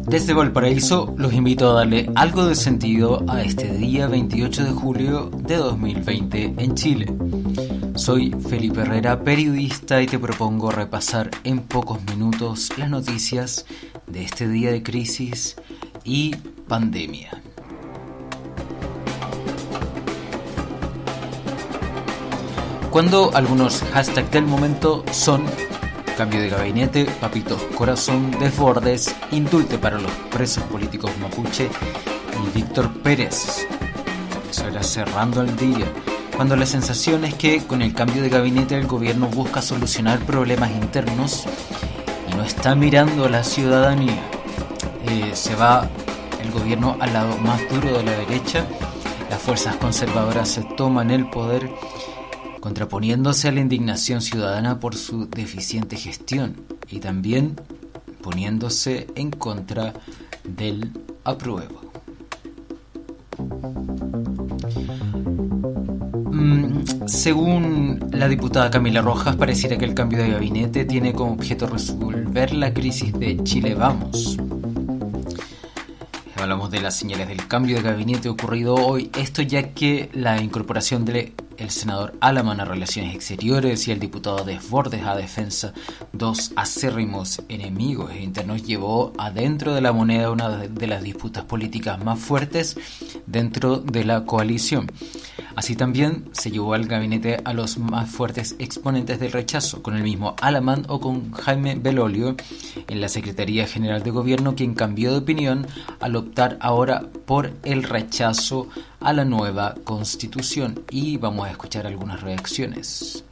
Desde Valparaíso los invito a darle algo de sentido a este día 28 de julio de 2020 en Chile. Soy Felipe Herrera, periodista, y te propongo repasar en pocos minutos las noticias de este día de crisis y pandemia. Cuando algunos hashtags del momento son cambio de gabinete, papito corazón, desbordes, indulte para los presos políticos mapuche y Víctor Pérez. Eso era cerrando el día, cuando la sensación es que con el cambio de gabinete el gobierno busca solucionar problemas internos y no está mirando a la ciudadanía. Se va el gobierno al lado más duro de la derecha, las fuerzas conservadoras se toman el poder, contraponiéndose a la indignación ciudadana por su deficiente gestión y también poniéndose en contra del apruebo. Según la diputada Camila Rojas, pareciera que el cambio de gabinete tiene como objeto resolver la crisis de Chile Vamos. Hablamos de las señales del cambio de gabinete ocurrido hoy, esto ya que la incorporación del senador Alamán a Relaciones Exteriores y el diputado Desbordes a Defensa, dos acérrimos enemigos internos, llevó adentro de la moneda una de las disputas políticas más fuertes dentro de la coalición. Así también se llevó al gabinete a los más fuertes exponentes del rechazo, con el mismo Alamán o con Jaime Belolio en la Secretaría General de Gobierno, quien cambió de opinión al optar ahora por el rechazo a la nueva Constitución. Y vamos a escuchar algunas reacciones.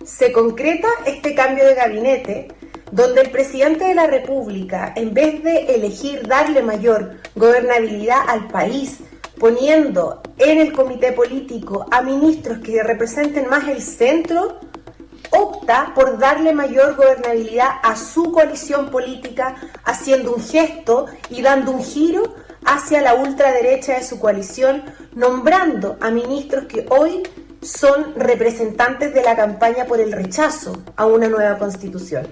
Se concreta este cambio de gabinete donde el presidente de la República, en vez de elegir darle mayor gobernabilidad al país, poniendo en el comité político a ministros que representen más el centro, opta por darle mayor gobernabilidad a su coalición política, haciendo un gesto y dando un giro hacia la ultraderecha de su coalición, nombrando a ministros que hoy son representantes de la campaña por el rechazo a una nueva constitución.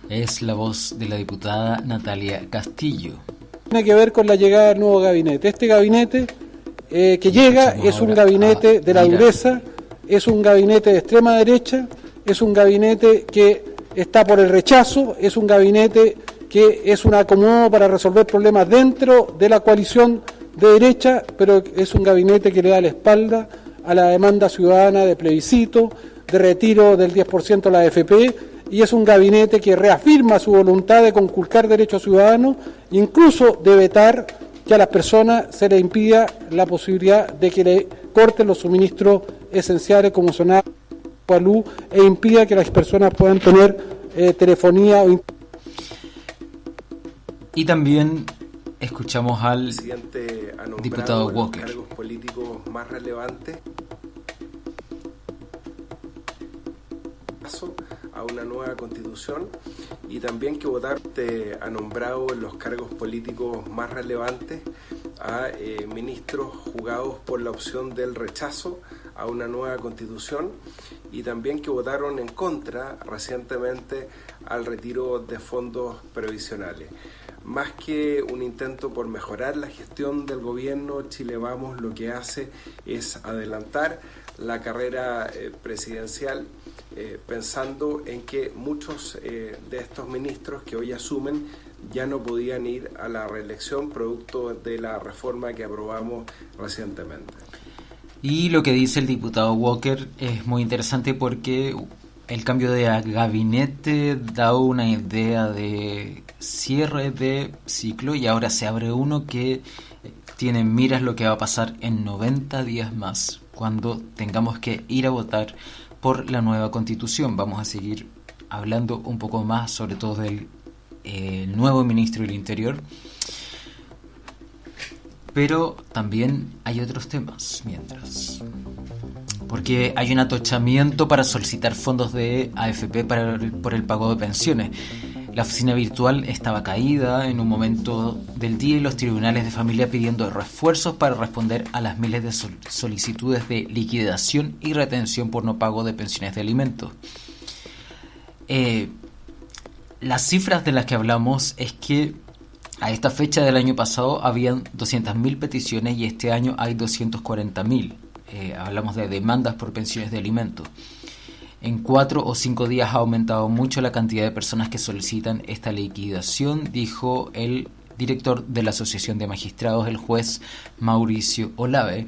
Es la voz de la diputada Natalia Castillo. Tiene que ver con la llegada del nuevo gabinete. Este gabinete que llega es un gabinete de la dureza, es un gabinete de extrema derecha, es un gabinete que está por el rechazo, es un gabinete que es un acomodo para resolver problemas dentro de la coalición de derecha, pero es un gabinete que le da la espalda a la demanda ciudadana de plebiscito, de retiro del 10% de la AFP, y es un gabinete que reafirma su voluntad de conculcar derechos ciudadanos, incluso de vetar que a las personas se les impida la posibilidad de que le corten los suministros esenciales como son agua, luz, e impida que las personas puedan tener telefonía o Y también escuchamos al presidente ha nombrado diputado Walker. Los cargos políticos más relevantes a una nueva constitución, y también que votar ha nombrado en los cargos políticos más relevantes a ministros jugados por la opción del rechazo a una nueva constitución, y también que votaron en contra recientemente al retiro de fondos previsionales. Más que un intento por mejorar la gestión del gobierno, Chile Vamos lo que hace es adelantar la carrera presidencial, pensando en que muchos de estos ministros que hoy asumen ya no podían ir a la reelección producto de la reforma que aprobamos recientemente. Y lo que dice el diputado Walker es muy interesante porque el cambio de gabinete da una idea de cierre de ciclo y ahora se abre uno que tiene en miras lo que va a pasar en 90 días más, cuando tengamos que ir a votar por la nueva constitución. Vamos a seguir hablando un poco más sobre todo del nuevo ministro del Interior, pero también hay otros temas mientras, porque hay un atochamiento para solicitar fondos de AFP por el pago de pensiones. La oficina virtual estaba caída en un momento del día y los tribunales de familia pidiendo refuerzos para responder a las miles de solicitudes de liquidación y retención por no pago de pensiones de alimentos. las cifras de las que hablamos es que a esta fecha del año pasado habían 200.000 peticiones y este año hay 240.000. Hablamos de demandas por pensiones de alimentos. En 4 o 5 días ha aumentado mucho la cantidad de personas que solicitan esta liquidación, dijo el director de la Asociación de Magistrados, el juez Mauricio Olave,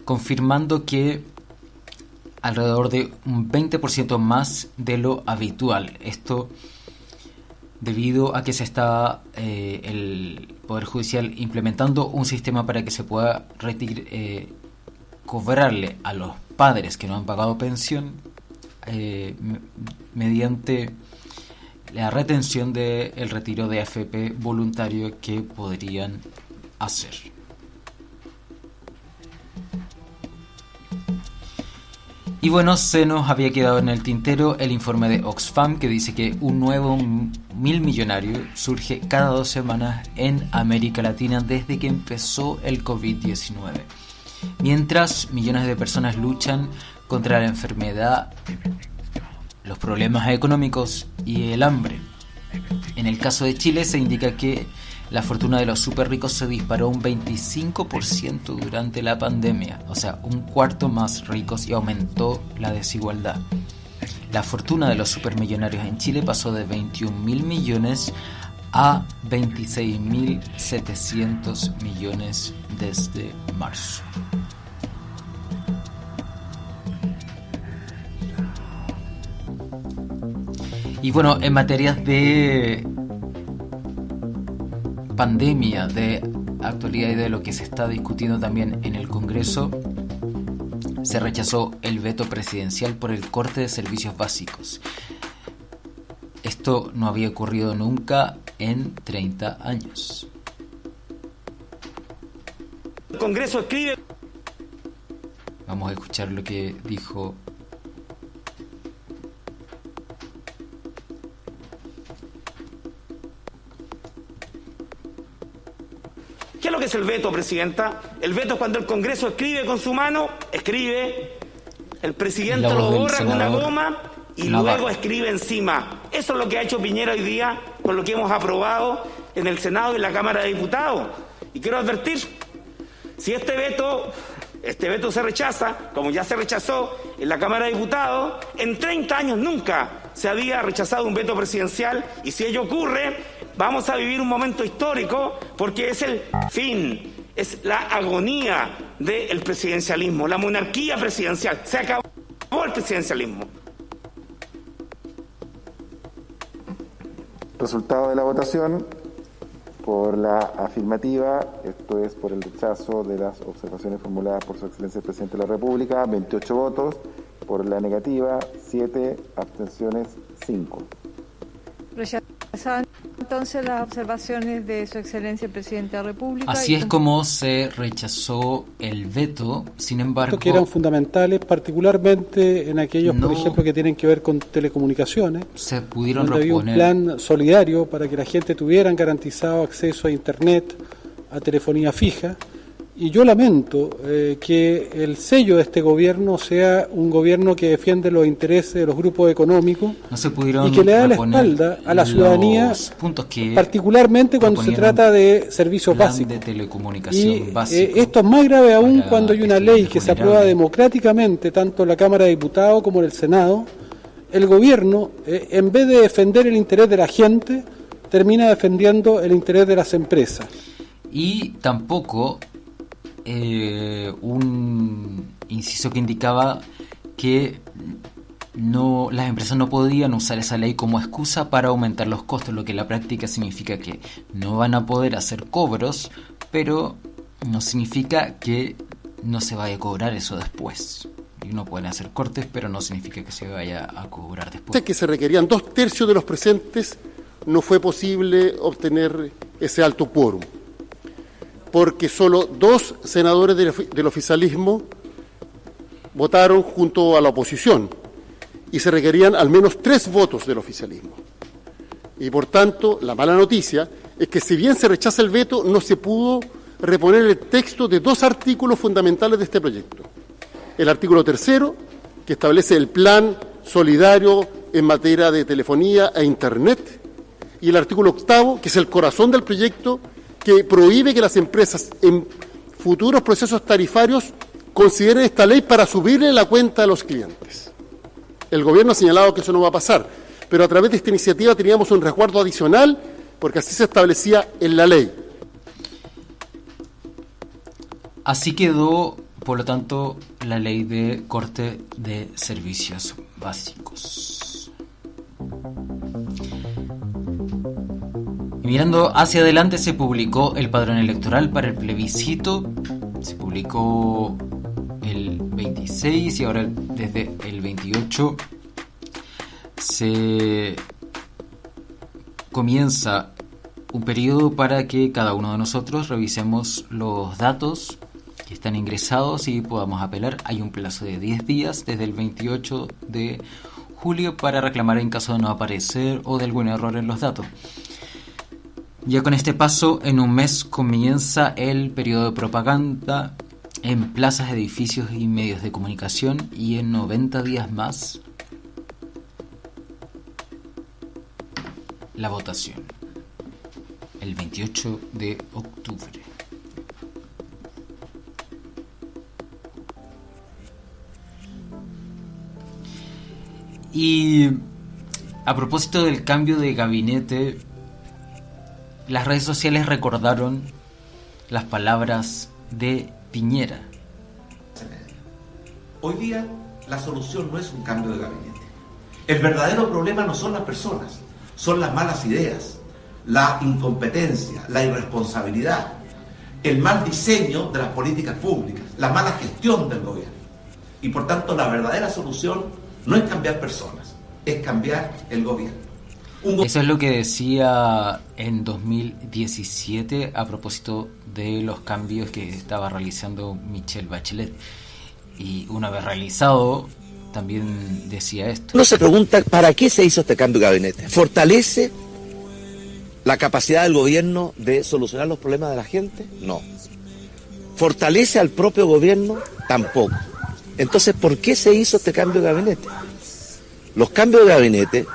confirmando que alrededor de un 20% más de lo habitual. Esto debido a que se está el Poder Judicial implementando un sistema para que se pueda cobrarle a los padres que no han pagado pensión mediante la retención del retiro de AFP voluntario que podrían hacer. Y bueno, se nos había quedado en el tintero el informe de Oxfam que dice que un nuevo millonario surge cada 2 semanas en América Latina desde que empezó el COVID-19. Mientras millones de personas luchan contra la enfermedad, los problemas económicos y el hambre. En el caso de Chile se indica que la fortuna de los super ricos se disparó un 25% durante la pandemia, o sea, un cuarto más ricos, y aumentó la desigualdad. La fortuna de los supermillonarios en Chile pasó de 21.000 millones a 26.700 millones desde marzo. Y bueno, en materias de pandemia, de actualidad y de lo que se está discutiendo también en el Congreso, se rechazó el veto presidencial por el corte de servicios básicos. Esto no había ocurrido nunca en 30 años. El Congreso escribe... Vamos a escuchar lo que dijo. ¿Qué es lo que es el veto, Presidenta? El veto es cuando el Congreso escribe con su mano, el presidente lo borra con una goma y luego escribe encima. Eso es lo que ha hecho Piñera hoy día con lo que hemos aprobado en el Senado y en la Cámara de Diputados. Y quiero advertir, si este veto se rechaza, como ya se rechazó en la Cámara de Diputados, en 30 años nunca se había rechazado un veto presidencial, y si ello ocurre, vamos a vivir un momento histórico, porque es el fin, es la agonía del presidencialismo, la monarquía presidencial. Se acabó el presidencialismo. Resultado de la votación: por la afirmativa, esto es por el rechazo de las observaciones formuladas por Su Excelencia el Presidente de la República, 28 votos; por la negativa, 7; abstenciones, 5. Rechazaban entonces las observaciones de Su Excelencia el Presidente de la República. Así es como se rechazó el veto. Sin embargo, que eran fundamentales, particularmente en aquellos, por ejemplo, que tienen que ver con telecomunicaciones. Se pudieron donde reponer. Había un plan solidario para que la gente tuviera garantizado acceso a Internet, a telefonía fija. Y yo lamento que el sello de este gobierno sea un gobierno que defiende los intereses de los grupos económicos y que le da la espalda a la ciudadanía, particularmente cuando se trata de servicios básicos. Y esto es más grave aún cuando hay una ley que se aprueba democráticamente, tanto en la Cámara de Diputados como en el Senado. El gobierno, en vez de defender el interés de la gente, termina defendiendo el interés de las empresas. Y tampoco un inciso que indicaba que las empresas no podían usar esa ley como excusa para aumentar los costos, lo que en la práctica significa que no van a poder hacer cobros, pero no significa que no se vaya a cobrar eso después. Y no pueden hacer cortes, pero no significa que se vaya a cobrar después. Que se requerían 2/3 de los presentes, no fue posible obtener ese alto quórum, porque solo 2 senadores del oficialismo votaron junto a la oposición y se requerían al menos 3 votos del oficialismo. Y por tanto, la mala noticia es que si bien se rechaza el veto, no se pudo reponer el texto de 2 artículos fundamentales de este proyecto. El artículo 3º, que establece el plan solidario en materia de telefonía e Internet, y el artículo 8º, que es el corazón del proyecto, que prohíbe que las empresas en futuros procesos tarifarios consideren esta ley para subirle la cuenta a los clientes. El gobierno ha señalado que eso no va a pasar, pero a través de esta iniciativa teníamos un resguardo adicional porque así se establecía en la ley. Así quedó, por lo tanto, la ley de corte de servicios básicos. Y mirando hacia adelante, se publicó el padrón electoral para el plebiscito. Se publicó el 26 y ahora desde el 28 se comienza un periodo para que cada uno de nosotros revisemos los datos que están ingresados y podamos apelar. Hay un plazo de 10 días desde el 28 de julio para reclamar en caso de no aparecer o de algún error en los datos. Ya con este paso, en un mes comienza el periodo de propaganda en plazas, edificios y medios de comunicación, y en 90 días más la votación, el 28 de octubre. Y a propósito del cambio de gabinete, las redes sociales recordaron las palabras de Piñera. Hoy día la solución no es un cambio de gabinete. El verdadero problema no son las personas, son las malas ideas, la incompetencia, la irresponsabilidad, el mal diseño de las políticas públicas, la mala gestión del gobierno. Y por tanto la verdadera solución no es cambiar personas, es cambiar el gobierno. Eso es lo que decía en 2017 a propósito de los cambios que estaba realizando Michelle Bachelet. Y una vez realizado, también decía esto. Uno se pregunta, ¿para qué se hizo este cambio de gabinete? ¿Fortalece la capacidad del gobierno de solucionar los problemas de la gente? No. ¿Fortalece al propio gobierno? Tampoco. Entonces, ¿por qué se hizo este cambio de gabinete? Los cambios de gabinete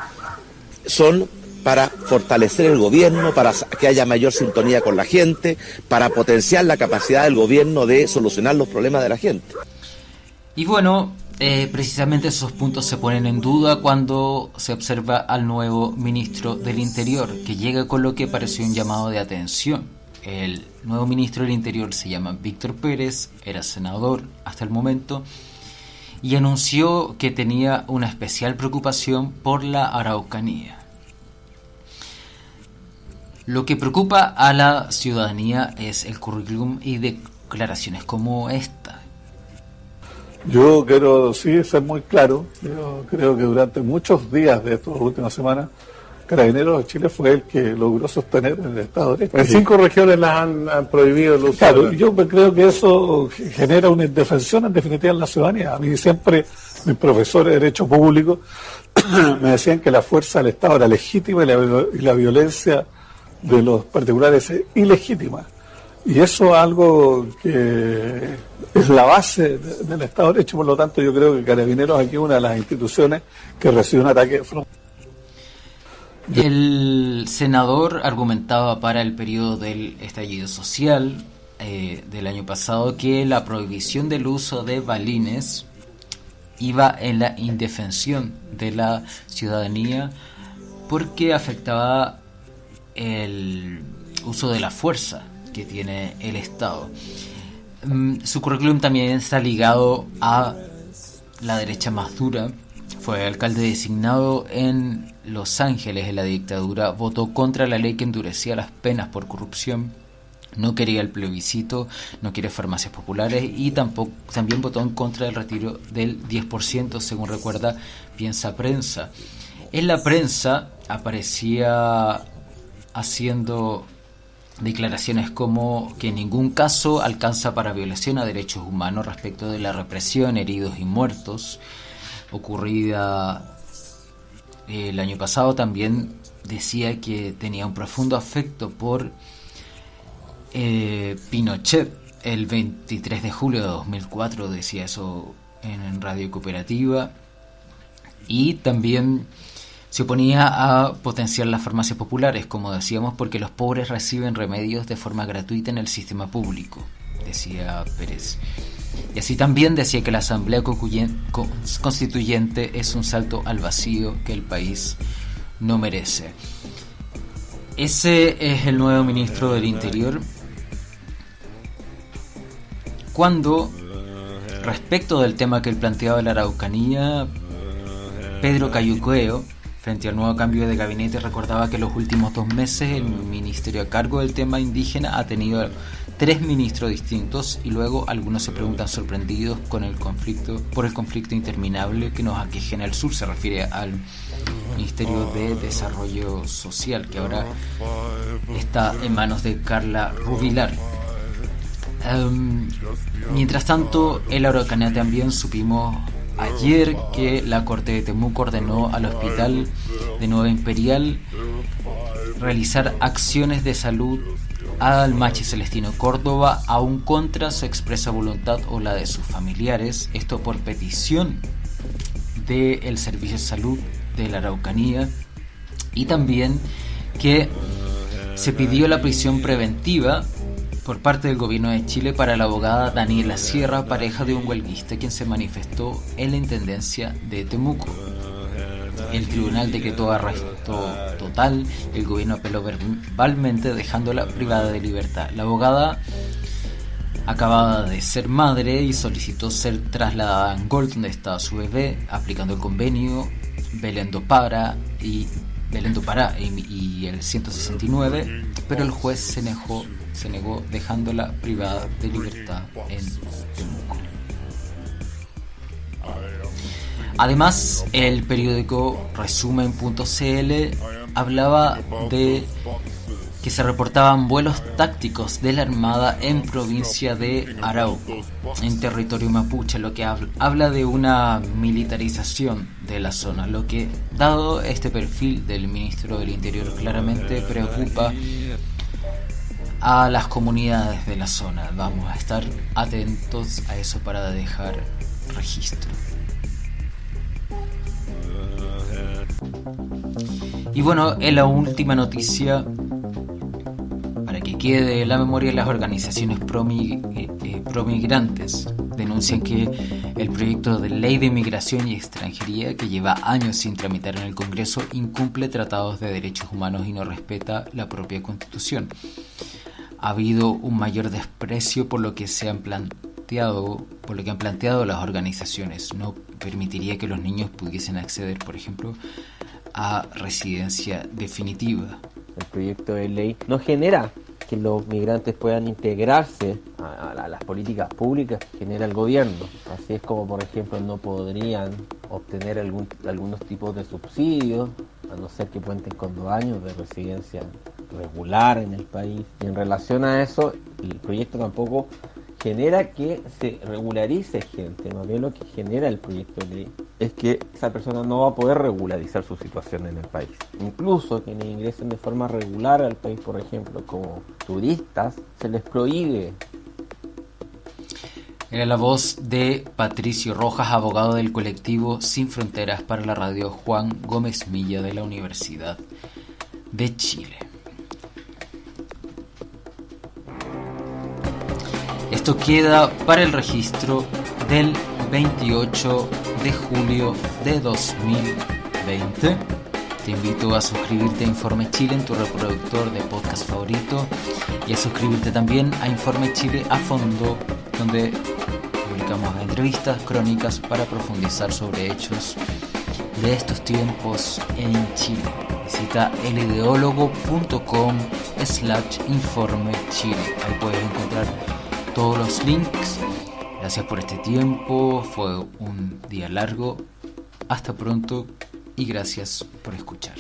son para fortalecer el gobierno, para que haya mayor sintonía con la gente, para potenciar la capacidad del gobierno de solucionar los problemas de la gente. Y bueno, precisamente esos puntos se ponen en duda cuando se observa al nuevo ministro del Interior, que llega con lo que pareció un llamado de atención. El nuevo ministro del Interior se llama Víctor Pérez, era senador hasta el momento, y anunció que tenía una especial preocupación por la Araucanía. Lo que preocupa a la ciudadanía es el currículum y declaraciones como esta. Yo quiero ser muy claro. Yo creo que durante muchos días de estas últimas semanas, Carabineros de Chile fue el que logró sostener el Estado de Derecho. En 5 regiones las han prohibido el uso. Claro, yo creo que eso genera una indefensión en definitiva en la ciudadanía. A mí siempre mis profesores de Derecho Público me decían que la fuerza del Estado era legítima y la violencia de los particulares es ilegítima. Y eso es algo que es la base del Estado de Derecho. Por lo tanto, yo creo que Carabineros aquí es una de las instituciones que recibe un ataque frontal. El senador argumentaba para el periodo del estallido social del año pasado que la prohibición del uso de balines iba en la indefensión de la ciudadanía porque afectaba el uso de la fuerza que tiene el Estado. Su currículum también está ligado a la derecha más dura. Fue alcalde designado en Los Ángeles en la dictadura, votó contra la ley que endurecía las penas por corrupción, no quería el plebiscito, no quiere farmacias populares y también votó en contra del retiro del 10%, según recuerda Piensa Prensa. En la prensa aparecía haciendo declaraciones como que en ningún caso alcanza para violación a derechos humanos respecto de la represión, heridos y muertos ocurrida el año pasado. También decía que tenía un profundo afecto por Pinochet. El 23 de julio de 2004 decía eso en Radio Cooperativa. Y también Se oponía a potenciar las farmacias populares, como decíamos, porque los pobres reciben remedios de forma gratuita en el sistema público, decía Pérez. Y así también decía que la Asamblea Constituyente es un salto al vacío que el país no merece. Ese es el nuevo ministro del Interior. Cuando, respecto del tema que él planteaba de la Araucanía, Pedro Cayuqueo, frente al nuevo cambio de gabinete, recordaba que los últimos 2 meses el ministerio a cargo del tema indígena ha tenido 3 ministros distintos, y luego algunos se preguntan sorprendidos por el conflicto interminable que nos aqueja en el sur. Se refiere al Ministerio de Desarrollo Social, que ahora está en manos de Carla Rubilar. Mientras tanto, en la Araucanía también supimos ayer que la Corte de Temuco ordenó al Hospital de Nueva Imperial realizar acciones de salud al Machi Celestino Córdoba, aún contra su expresa voluntad o la de sus familiares. Esto por petición del Servicio de Salud de la Araucanía, y también que se pidió la prisión preventiva por parte del gobierno de Chile para la abogada Daniela Sierra, pareja de un huelguista quien se manifestó en la intendencia de Temuco. El tribunal decretó arresto total, el gobierno apeló verbalmente dejándola privada de libertad. La abogada acababa de ser madre y solicitó ser trasladada a Angol, donde estaba su bebé, aplicando el convenio Belén do Pará y el 169, pero el juez se negó dejándola privada de libertad en Temuco. Además, el periódico Resumen.cl hablaba de que se reportaban vuelos tácticos de la Armada en provincia de Arauco, en territorio mapuche, lo que habla de una militarización de la zona, lo que, dado este perfil del ministro del Interior, claramente preocupa a las comunidades de la zona. Vamos a estar atentos a eso para dejar registro. Y bueno, en la última noticia, para que quede en la memoria, las organizaciones promigrantes denuncian que el proyecto de ley de inmigración y extranjería, que lleva años sin tramitar en el Congreso, incumple tratados de derechos humanos y no respeta la propia Constitución. Ha habido un mayor desprecio por lo que han planteado las organizaciones. No permitiría que los niños pudiesen acceder, por ejemplo, a residencia definitiva. El proyecto de ley no genera que los migrantes puedan integrarse a las políticas públicas que genera el gobierno. Así es como, por ejemplo, no podrían obtener algunos tipos de subsidios, a no ser que cuenten con 2 años de residencia regular en el país. Y en relación a eso, el proyecto tampoco genera que se regularice gente. Más bien lo que genera el proyecto de ley es que esa persona no va a poder regularizar su situación en el país. Incluso quienes ingresen de forma regular al país, por ejemplo, como turistas, se les prohíbe. Era la voz de Patricio Rojas, abogado del colectivo Sin Fronteras, para la radio Juan Gómez Milla de la Universidad de Chile. Esto queda para el registro del 28 de julio de 2020. Te invito a suscribirte a Informe Chile en tu reproductor de podcast favorito y a suscribirte también a Informe Chile a fondo, donde publicamos entrevistas, crónicas para profundizar sobre hechos de estos tiempos en Chile. Visita elideologo.com/Informe Chile. Ahí puedes encontrar todos los links. Gracias por este tiempo, fue un día largo. Hasta pronto y gracias por escuchar.